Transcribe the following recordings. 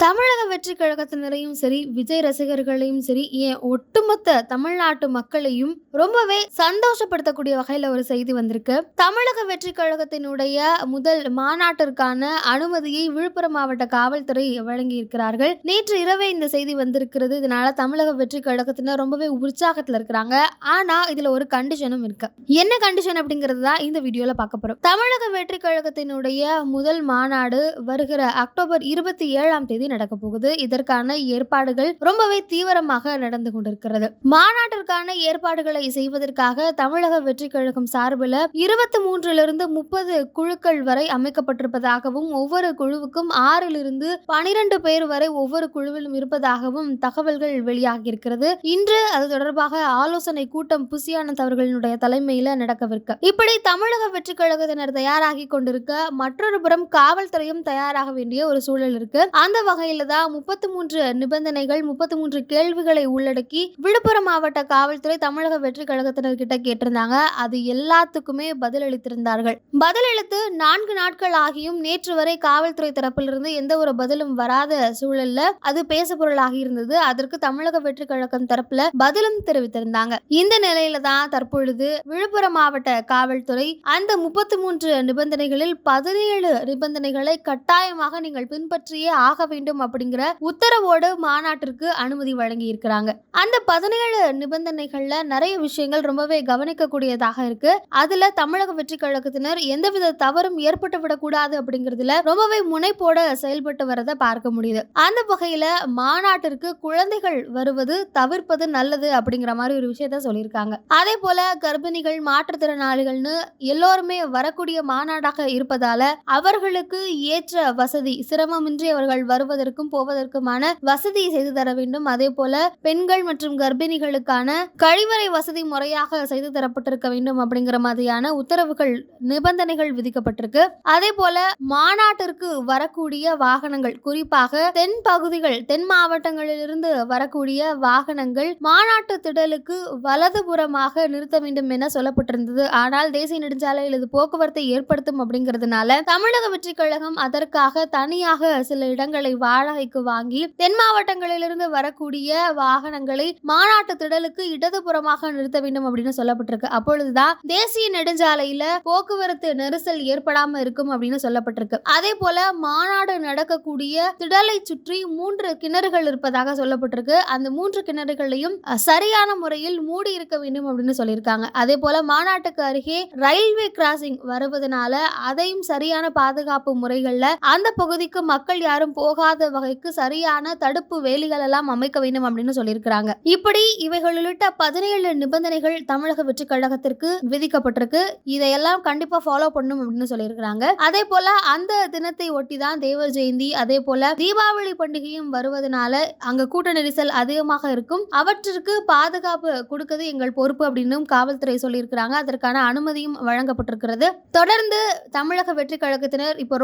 தமிழக வெற்றி கழகத்தினரையும் சரி, விஜய் ரசிகர்களையும் சரி, ஏன் ஒட்டுமொத்த தமிழ்நாட்டு மக்களையும் ரொம்பவே சந்தோஷப்படுத்தக்கூடிய வகையில ஒரு செய்தி வந்திருக்கு. தமிழக வெற்றி கழகத்தினுடைய முதல் மாநாட்டிற்கான அனுமதியை விழுப்புரம் மாவட்ட காவல்துறை வழங்கியிருக்கிறார்கள். நேற்று இரவே இந்த செய்தி வந்திருக்கிறது. இதனால தமிழக வெற்றி கழகத்தினர் ரொம்பவே உற்சாகத்துல இருக்கிறாங்க. ஆனா இதுல ஒரு கண்டிஷனும் இருக்கு. என்ன கண்டிஷன் அப்படிங்கிறது தான் இந்த வீடியோல பார்க்க போறோம். தமிழக வெற்றி கழகத்தினுடைய முதல் மாநாடு வருகிற அக்டோபர் 27ஆம் தேதி நடக்க போகுது. இதற்கான ஏற்பாடுகள் ரொம்பவே தீவிரமாக நடந்து கொண்டிருக்கிறது. மாநாட்டிற்கான ஏற்பாடுகளை செய்வதற்காக தமிழக வெற்றி கழகம் சார்பில் 23 30 குழுக்கள் வரை அமைக்கப்பட்டிருப்பதாகவும் ஒவ்வொரு குழுவுக்கும் 6 12 பேர் வரை ஒவ்வொரு குழுவிலும் இருப்பதாகவும் தகவல்கள் வெளியாகியிருக்கிறது. இன்று அது தொடர்பாக ஆலோசனை கூட்டம் புசியானந்த் அவர்களுடைய தலைமையில நடக்கவிருக்கு. இப்படி தமிழக வெற்றி கழகத்தினர் தயாராகி கொண்டிருக்க மற்றொரு புறம் காவல்துறையும் தயாராக வேண்டிய ஒரு சூழல் இருக்கு. அந்த வகையில தான் 33 நிபந்தனைகள் 33 கேள்விகளை உள்ளடக்கி விழுப்புரம் மாவட்ட காவல்துறை தமிழக வெற்றி கழகத்தினர் கிட்ட கேட்டிருந்தாங்க. அது எல்லாத்துக்குமே பதிலளித்திருந்தார்கள். பதிலளித்து 4 நாட்கள் ஆகியும் நேற்று வரை காவல்துறை தரப்பிலிருந்து எந்த ஒரு பதிலும் வராத சூழல்ல அது பேசு பொருளாகி இருந்தது. அதற்கு தமிழக வெற்றி கழகம் தரப்புல பதிலும் தெரிவித்திருந்தாங்க. இந்த நிலையில தான் தற்பொழுது விழுப்புரம் மாவட்ட காவல்துறை அந்த 33 நிபந்தனைகளில் 17 நிபந்தனைகளை கட்டாயமாக நீங்கள் பின்பற்றியே ஆக வேண்டும் அப்படிங்கிற உத்தரவோடு மாநாட்டிற்கு அனுமதி வழங்கி இருக்கிறாங்க. அந்த 17 நிபந்தனைகள்ல நிறைய விஷயங்கள் ரொம்பவே கவனிக்கக்கூடியதாக இருக்கு. அதுல தமிழக வெற்றி கழகத்தினர் எந்தவித தவறும் ஏற்பட்டு விடக்கூடாது அப்படிங்கிறதுல ரொம்பவே முனைப்போட செயல்பட்டு வரதை பார்க்க முடியுது. அந்த வகையில மாநாட்டிற்கு குழந்தைகள் வருவது தவிர்ப்பது நல்லது அப்படிங்கிற மாதிரி ஒரு விஷயத்த சொல்லியிருக்காங்க. அதே போல கர்ப்பிணிகள் மாற்றுத்திறனாளிகள்னு எல்லோருமே வரக்கூடிய மாநாடாக இருப்பதால அவர்களுக்கு ஏற்ற வசதி சிரமமின்றி அவர்கள் வருவதற்கும் போவதற்குமான வசதி செய்து தர வேண்டும். அதே போல பெண்கள் மற்றும் கர்ப்பிணிகளுக்கான கழிவறை வசதி முறையாக செய்து தரப்பட்டிருக்க வேண்டும் அப்படிங்கிற மாதிரியான உத்தரவுகள் நிபந்தனைகள் விதிக்கப்பட்டிருக்கு. அதே போல மாநாட்டிற்கு வரக்கூடிய வாகனங்கள் குறிப்பாக தென் பகுதிகள் தென் மாவட்டங்களிலிருந்து வரக்கூடிய வாகனங்கள் மாநாட்டு திடலுக்கு வலதுபுறமாக நிறுத்த வேண்டும் என சொல்லப்பட்டிருந்தது. ஆனால் தேசிய நெடுஞ்சாலையில் இது போக்குவரத்தை ஏற்படுத்தும் அப்படிங்கிறதுனால தமிழக வெற்றி கழகம் அதற்காக தனியாக சில இடங்களை வாடகைக்கு வாங்கி தென் மாவட்டங்களிலிருந்து வரக்கூடிய வாகனங்களை மாநாட்டு திடலுக்கு இடதுபுறமாக நிறுத்த வேண்டும் அப்படின்னு சொல்லப்பட்டிருக்கு. அப்பொழுதுதான் தேசிய நெடுஞ்சாலையில போக்குவரத்து நெரிசல் ஏற்படாம இருக்கும் அப்படின்னு சொல்லப்பட்டிருக்கு. அதே போல மாநாடு நடக்கக்கூடிய திடலை சுற்றி 3 கிணறுகள் இருப்பதாக சொல்லப்பட்டிருக்கு. அந்த 3 கிணறுகளையும் சரியான முறையில் மூடி இருக்க வேண்டும் அப்படின்னு சொல்லியிருக்காங்க. அதே போல மாநாட்டுக்கு அருகே ரயில்வே கிராசிங் வருவதனால அதையும் சரியான பாதுகாப்பு முறைகள்ல அந்த பகுதிக்கு மக்கள் யாரும் போகாத வகைக்கு சரியான தடுப்பு வேலிகள் எல்லாம் அமைக்க வேண்டும் அப்படின்னு சொல்லியிருக்காங்க. இப்படி இவைகள் உள்ளிட்ட 17 நிபந்தனைகள் தமிழக வெற்றி கழகத்திற்கு விதிக்கப்பட்டிருக்கு. இதையெல்லாம் கண்டிப்பா ஃபாலோ பண்ணணும் அப்படின்னு சொல்லியிருக்காங்க. அதே போல அந்த தினத்தை ஒட்டிதான் தேவர் ஜெயந்தி அதே போல தீபாவளி பண்டிகையும் வருவதனால அங்க கூட்ட நெரிசல் அதிகமாக இருக்கும். அவற்றிற்கு பாதுகாப்பு கொடுக்கிறது எங்கள் பொறுப்பு அப்படின்னு காவல்துறை சொல்லியிருக்கிறாங்க. அதற்கான அனுமதியும் வழங்கப்பட்டிருக்கிறது. தொடர்ந்து தமிழக வெற்றி கழகத்தினர் இப்ப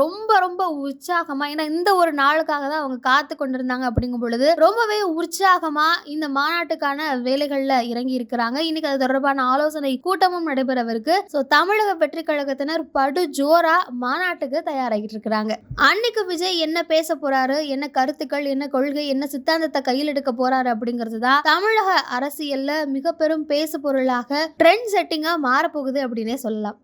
ரொம்ப உற்சாகமா ஏன்னா இந்த ஒரு நாளுக்காக தான் அவங்க காத்து கொண்டிருந்தாங்க அப்படிங்கும் பொழுது ரொம்பவே உற்சாகமா இந்த மாநாட்டுக்கான வேலைகள்ல இறங்கி இருக்கிறாங்க. இன்னைக்கு அது தொடர்பான ஆலோசனை கூட்டமும் நடைபெறவிருக்கு. தமிழக வெற்றி கழகத்தினர் படு ஜோரா மாநாட்டுக்கு தயாராகிட்டு இருக்கிறாங்க. அன்னைக்கு விஜய் என்ன பேச போறாரு, என்ன கருத்துக்கள், என்ன கொள்கை, என்ன சித்தாந்தத்தை கையில் எடுக்க போறாரு அப்படிங்கிறது தான் தமிழக அரசியல்ல மிக பெரும் பேசு பொருளாக ட்ரெண்ட் செட்டிங்கா மாறப்போகுது அப்படின்னே சொல்லலாம்.